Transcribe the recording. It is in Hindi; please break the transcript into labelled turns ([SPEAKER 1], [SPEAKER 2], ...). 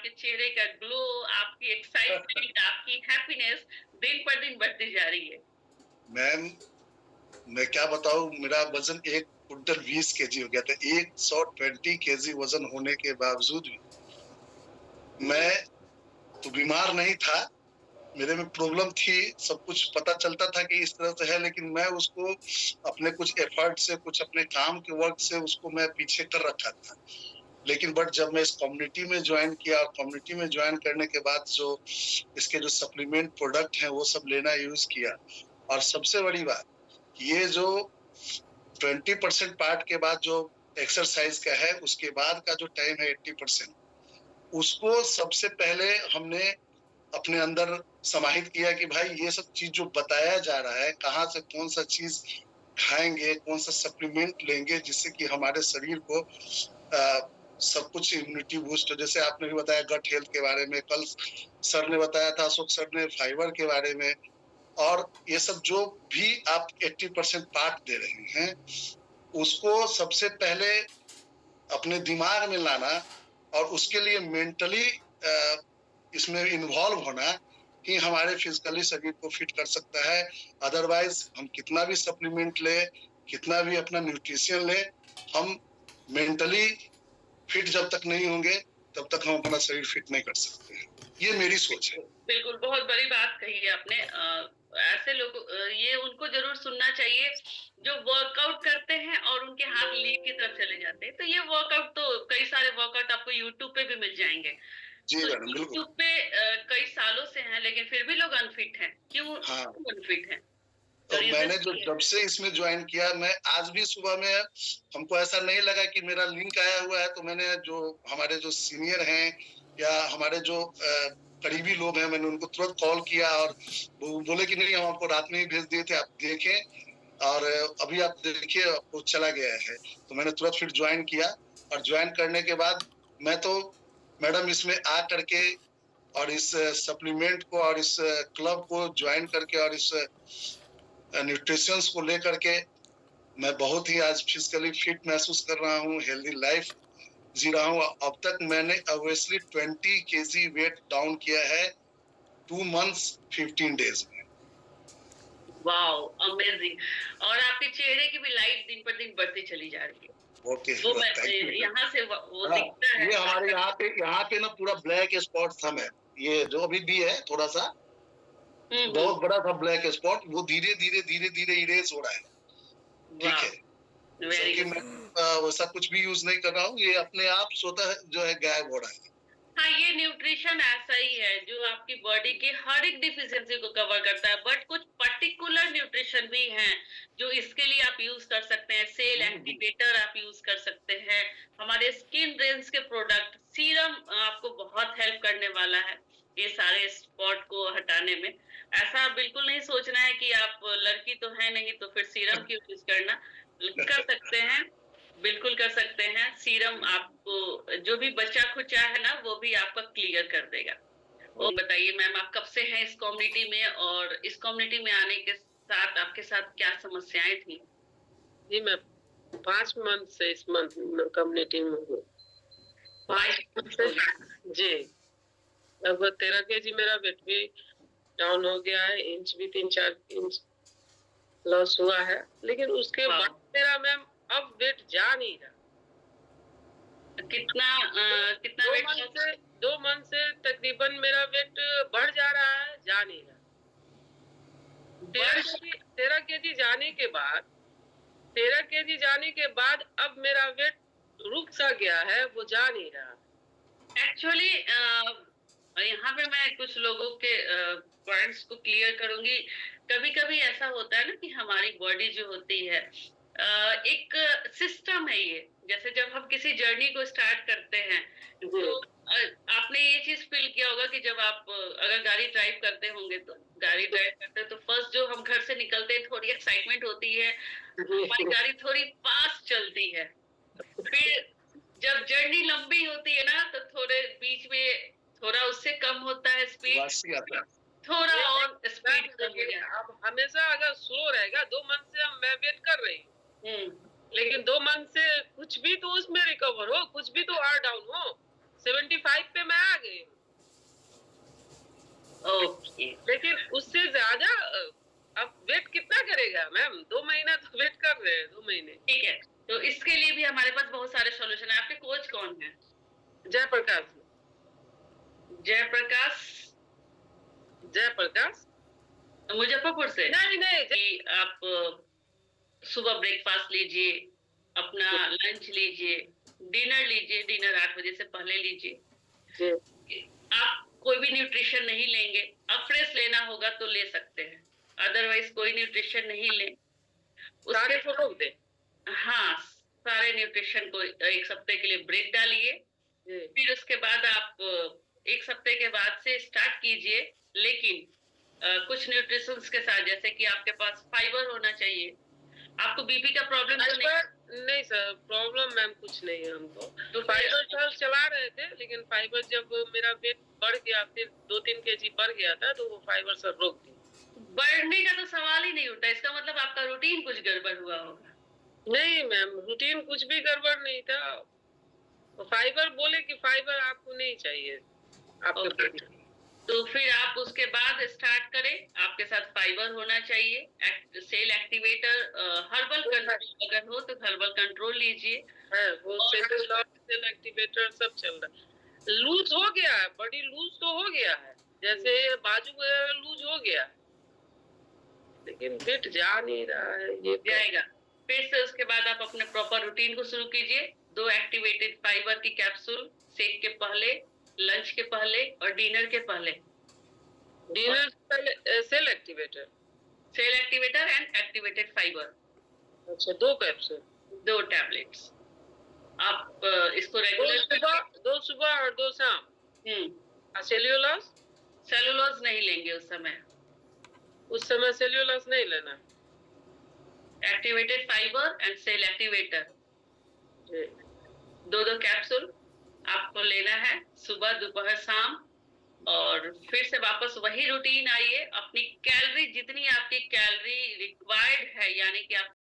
[SPEAKER 1] आपके चेहरे का ग्लो, आपकी एक्साइटमेंट, आपकी हैप्पीनेस दिन पर दिन बढ़ती जा रही है।
[SPEAKER 2] मैम, मैं क्या बताऊँ, मेरा वज़न 1 क्विंटल 20 केजी हो गया था। 120 केजी वज़न होने के बावजूद भी मैं तो बीमार नहीं था, मेरे में प्रॉब्लम थी, सब कुछ पता चलता था कि इस तरह से है, लेकिन मैं उसको अपने कुछ एफर्ट से, कुछ अपने काम के वर्क से उसको मैं पीछे कर रखा था। लेकिन बट जब मैं इस कम्युनिटी में जॉइन किया और कम्युनिटी में जॉइन करने के बाद जो इसके जो सप्लीमेंट प्रोडक्ट हैं, वो सब लेना यूज़ किया। और सबसे बड़ी बात, ये जो 20% पार्ट के बाद जो एक्सरसाइज का है, उसके बाद का जो टाइम है 80%, उसको सबसे पहले हमने अपने अंदर समाहित किया कि भाई ये सब चीज जो बताया जा रहा है, कहाँ से कौन सा चीज खाएंगे, कौन सा सप्लीमेंट लेंगे जिससे कि हमारे शरीर को सब कुछ इम्यूनिटी बूस्ट हो। जैसे आपने भी बताया गट हेल्थ के बारे में, कल सर ने बताया था, अशोक सर ने फाइबर के बारे में, और ये सब जो भी आप 80% पार्ट दे रहे हैं, उसको सबसे पहले अपने दिमाग में लाना और उसके लिए मेंटली इसमें इन्वॉल्व होना कि हमारे फिजिकली शरीर को फिट कर सकता है। अदरवाइज हम कितना भी सप्लीमेंट ले, कितना भी अपना न्यूट्रिशन ले, हम मेंटली फिट जब तक नहीं होंगे तब तक हम अपना शरीर फिट नहीं कर सकते हैं। ये मेरी सोच है।
[SPEAKER 1] बिल्कुल, बहुत बड़ी बात कही है आपने। ऐसे लोग, ये उनको जरूर सुनना चाहिए जो वर्कआउट करते हैं और उनके हाथ लीव की तरफ चले जाते हैं। तो ये वर्कआउट, तो कई सारे वर्कआउट आपको यूट्यूब पे भी मिल जाएंगे।
[SPEAKER 2] जी
[SPEAKER 1] तो
[SPEAKER 2] मैडम, बिल्कुल।
[SPEAKER 1] यूट्यूब पे कई सालों से हैं, लेकिन फिर भी लोग अनफिट हैं। क्यों
[SPEAKER 2] हाँ,
[SPEAKER 1] अनफिट हैं? तो
[SPEAKER 2] तो
[SPEAKER 1] रीजन
[SPEAKER 2] मैंने जो
[SPEAKER 1] ये है।
[SPEAKER 2] जब से इसमें ज्वाइन किया, मैं आज भी सुबह में, हमको ऐसा नहीं लगा कि मेरा लिंक आया हुआ है, तो मैंने जो हमारे जो सीनियर हैं या हमारे जो करीबी लोग हैं, मैंने उनको तुरंत कॉल किया और वो बोले कि नहीं, हम आपको रात में ही भेज दिए थे, आप देखें और अभी आप देखिए आपको चला गया है। तो मैंने तुरंत फिर ज्वाइन किया, और ज्वाइन करने के बाद मैं तो मैडम इसमें आ करके और इस सप्लीमेंट को और इस क्लब को ज्वाइन करके और इस न्यूट्रिशंस को लेकर के मैं बहुत ही आज फिजिकली फिट महसूस कर रहा हूँ, हेल्दी लाइफ जी रहा हूँ। अब तक मैंने ऑब्वियसली 20 केजी वेट डाउन किया है 2 मंथ्स 15 डेज में।
[SPEAKER 1] Wow, amazing. और आपके चेहरे की भी लाइट दिन पर दिन बढ़ती चली जा रही है।
[SPEAKER 2] ओके,
[SPEAKER 1] वो मैं
[SPEAKER 2] थैंक यू।
[SPEAKER 1] यहाँ से वो
[SPEAKER 2] हाँ,
[SPEAKER 1] दिखता है।
[SPEAKER 2] ये हमारे यहाँ पे ना पूरा ब्लैक स्पॉट था मैम, ये जो अभी भी है थोड़ा सा,
[SPEAKER 1] हम्म।
[SPEAKER 2] बहुत बड़ा था ब्लैक स्पॉट, वो धीरे धीरे धीरे धीरे इरेज हो रहा है। ठीक है,
[SPEAKER 1] वाह, वेरी
[SPEAKER 2] जबकि मैं
[SPEAKER 1] गुड।
[SPEAKER 2] वैसा कुछ भी यूज नहीं कर रहा हूँ, ये अपने आप स्वतः जो है गायब हो रहा है।
[SPEAKER 1] हाँ, ये न्यूट्रिशन ऐसा ही है जो आपकी बॉडी की हर एक डिफिशियंसी को कवर करता है, बट कुछ पर्टिकुलर न्यूट्रिशन भी हैं जो इसके लिए आप यूज कर सकते हैं। सेल एक्टिवेटर आप यूज कर सकते हैं। हमारे स्किन रेंज के प्रोडक्ट, सीरम आपको बहुत हेल्प करने वाला है ये सारे स्पॉट को हटाने में। ऐसा बिल्कुल नहीं सोचना है कि आप लड़की तो है नहीं तो फिर सीरम क्यों यूज करना। कर सकते हैं, बिल्कुल कर सकते हैं। सीरम आपको जो भी बचा खुचा है ना, वो भी आपका क्लियर कर देगा। और बताइए मैम, आप कब से हैं इस कम्युनिटी में, और इस कम्युनिटी में आने के साथ आपके साथ क्या समस्याएं थी?
[SPEAKER 3] जी मैं 5 मंथ से इस मंथ कम्युनिटी में हूँ। 5 मंथ से जी लगभग 13 केजी मेरा वेट भी डाउन हो गया है, इंच भी 3-4 इंच लॉस हुआ है, लेकिन उसके बाद मेरा मैम अब वेट जा नहीं रहा।
[SPEAKER 1] कितना कितना
[SPEAKER 3] दो
[SPEAKER 1] वेट
[SPEAKER 3] मंथ
[SPEAKER 1] लॉस?
[SPEAKER 3] से 2 मंथ से तकरीबन मेरा वेट बढ़ जा रहा है, जा नहीं रहा। 13 केजी जाने के बाद 13 केजी जाने के बाद अब मेरा वेट रुक सा गया है, वो जा नहीं रहा।
[SPEAKER 1] एक्चुअली यहाँ पे मैं कुछ लोगों के पॉइंट्स को क्लियर करूंगी। कभी कभी ऐसा होता है ना कि हमारी बॉडी जो होती है, एक सिस्टम है ये। जैसे जब हम किसी जर्नी को स्टार्ट करते हैं, तो आपने ये चीज फील किया होगा कि जब आप अगर गाड़ी ड्राइव करते होंगे, तो गाड़ी ड्राइव करते हैं तो फर्स्ट जो हम घर से निकलते हैं, थोड़ी एक्साइटमेंट होती है, हमारी गाड़ी थोड़ी फास्ट चलती है। फिर जब जर्नी लंबी होती है ना, तो थोड़े बीच में थोड़ा उससे कम होता है स्पीड,
[SPEAKER 2] वासी आता है।
[SPEAKER 1] थोड़ा और स्पीड कम हो जाए।
[SPEAKER 3] अब हमेशा अगर स्लो रहेगा, 2 मंथ से हम मैं वेट कर रही हूँ, लेकिन 2 मंथ से कुछ भी तो उसमें रिकवर हो, कुछ भी तो और डाउन हो। 75 पे मैं आ गई लेकिन उससे ज्यादा अब वेट कितना करेगा मैम? 2 महीना तो वेट कर रहे हैं, 2 महीने।
[SPEAKER 1] ठीक है, तो इसके लिए भी हमारे पास बहुत सारे सॉल्यूशन है। आपके कोच कौन है?
[SPEAKER 3] जयप्रकाश।
[SPEAKER 1] जयप्रकाश
[SPEAKER 3] जयप्रकाश?
[SPEAKER 1] मुजफ्फरपुर से?
[SPEAKER 3] नहीं नहीं
[SPEAKER 1] कि आप सुबह ब्रेकफास्ट लीजिए, अपना लंच लीजिए, डिनर लीजिए, डिनर 8 बजे से पहले लीजिए।
[SPEAKER 3] जी।
[SPEAKER 1] आप कोई भी न्यूट्रिशन नहीं लेंगे, अब फ्रेश लेना होगा तो ले सकते हैं, अदरवाइज कोई न्यूट्रिशन नहीं लें।
[SPEAKER 3] सारे
[SPEAKER 1] उसके
[SPEAKER 3] को रोक दे।
[SPEAKER 1] हाँ, सारे न्यूट्रिशन को 1 हफ्ते के लिए ब्रेक डालिए।
[SPEAKER 3] जी।
[SPEAKER 1] फिर उसके बाद आप 1 हफ्ते के बाद से स्टार्ट कीजिए, लेकिन कुछ न्यूट्रिशंस के साथ, जैसे कि आपके पास फाइबर होना चाहिए। आपको बीपी का प्रॉब्लम तो नहीं?
[SPEAKER 3] नहीं सर, प्रॉब्लम मैम कुछ नहीं है हमको।
[SPEAKER 1] तो
[SPEAKER 3] फाइबर सर चला रहे थे, लेकिन फाइबर जब मेरा वेट बढ़ गया, फिर 2-3 केजी बढ़ गया था, तो वो फाइबर सर रोक दी।
[SPEAKER 1] बढ़ने का तो सवाल ही नहीं उठता, इसका मतलब आपका रूटीन कुछ गड़बड़ हुआ होगा।
[SPEAKER 3] नहीं मैम, रूटीन कुछ भी गड़बड़ नहीं था। फाइबर बोले कि फाइबर आपको नहीं चाहिए आपके
[SPEAKER 1] ओके,
[SPEAKER 3] बॉडी में।
[SPEAKER 1] तो फिर आप उसके बाद स्टार्ट करें। आपके साथ फाइबर होना चाहिए, सेल एक्टिवेटर, हर्बल कंट्रोल अगर हो तो हर्बल कंट्रोल लीजिए।
[SPEAKER 3] है वो सेल एक्टिवेटर सब चल रहा है। लूज हो गया है, बॉडी लूज तो हो गया है, जैसे बाजू वगैरह लूज हो गया है, लेकिन वेट जा नहीं रहा है। ये
[SPEAKER 1] जाएगा। फिर से उसके बाद आप अपने प्रॉपर रूटीन को शुरू कीजिए। 2 एक्टिवेटेड फाइबर की कैप्सूल शेक के पहले, लंच के पहले और डिनर के पहले।
[SPEAKER 3] डिनर पहले cell activator
[SPEAKER 1] and activated fibre,
[SPEAKER 3] अच्छा 2 कैप्सूल,
[SPEAKER 1] 2 टैबलेट्स। आप इसको
[SPEAKER 3] 2
[SPEAKER 1] रेगुलर
[SPEAKER 3] सुबह और 2 शाम। सेल्यूलोज?
[SPEAKER 1] सेलुलोज नहीं लेंगे उस समय
[SPEAKER 3] सेल्यूलोज नहीं लेना।
[SPEAKER 1] Activated fibre and cell activator 2 capsule आपको लेना है, सुबह दोपहर शाम। और फिर से वापस वही रूटीन आइए। अपनी कैलोरी, जितनी आपकी कैलोरी रिक्वायर्ड है, यानी कि आप